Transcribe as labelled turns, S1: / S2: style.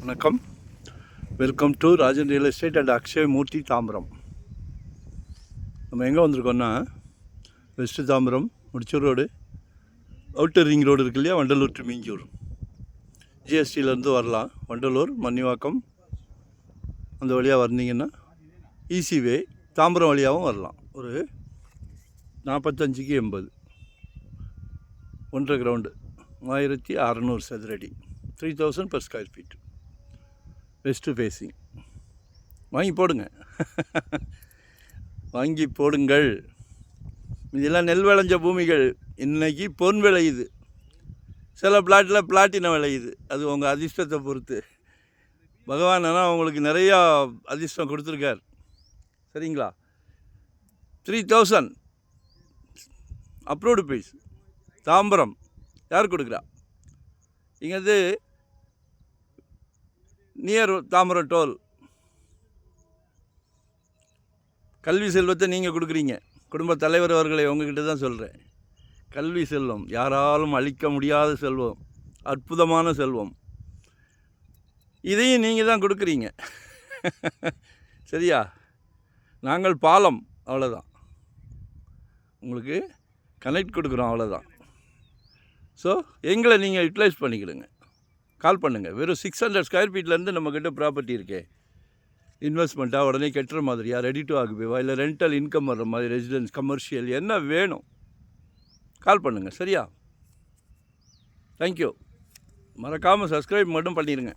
S1: வணக்கம். Welcome to Rajan real estate and Akshay Murthy Tambaram. நம்ம எங்கே வந்திருக்கோன்னா west Tambaram Mudichur road, outer ring road இருக்கு இல்லையா, வண்டலூர் டு மீஞ்சூர். ஜிஎஸ்டியிலேருந்து வரலாம். வண்டலூர் மன்னிவாக்கம் அந்த வழியாக வந்தீங்கன்னா ஈஸி வே. தாம்பரம் வழியாகவும் வரலாம். ஒரு 45க்கு 80, 1.5 கிரவுண்டு, 1600 சதுரடி, 3000 per square feet. West facing. வாங்கி போடுங்க. வாங்கி போடுங்கள். இதெல்லாம் நெல் விளைஞ்ச பூமிகள். இன்றைக்கி பொன் விளையுது, சில பிளாட்டில் பிளாட்டினம் விளையுது. அது உங்கள் அதிர்ஷ்டத்தை பொறுத்து. பகவான் ஆனால் உங்களுக்கு நிறையா அதிர்ஷ்டம் கொடுத்துருக்கார். சரிங்களா? 3000 அப்ரூவ்டு ப்ரைஸ். தாம்பரம். யார் கொடுக்குறா? இங்கே நியர் தாம்பரம் டோல். கல்வி செல்வத்தை நீங்கள் கொடுக்குறீங்க. குடும்ப தலைவர் அவர்களை உங்ககிட்ட தான் சொல்கிறேன். கல்வி செல்வம் யாராலும் அழிக்க முடியாத செல்வம், அற்புதமான செல்வம். இதையும் நீங்கள் தான் கொடுக்குறீங்க. சரியா? நாங்கள் பாலம், அவ்வளோதான். உங்களுக்கு கனெக்ட் கொடுக்குறோம், அவ்வளோதான். ஸோ எங்களை நீங்கள் யூட்டிலைஸ் பண்ணிக்கிடுங்க. கால் பண்ணுங்கள். வெறும் 600 ஸ்கொயர் ஃபீட்லேருந்து நம்மக்கிட்ட ப்ராப்பர்ட்டி இருக்கே. இன்வெஸ்ட்மெண்ட்டாக உடனே கட்டுற மாதிரியா, ரெடி டு ஆக்குபேவா, இல்லை ரெண்டல் இன்கம் வர்ற மாதிரி, ரெசிடென்ஸ், கமர்ஷியல், என்ன வேணும் கால் பண்ணுங்கள். சரியா? தேங்க்யூ. மறக்காமல் சப்ஸ்கிரைப் மட்டும் பண்ணிடுங்க.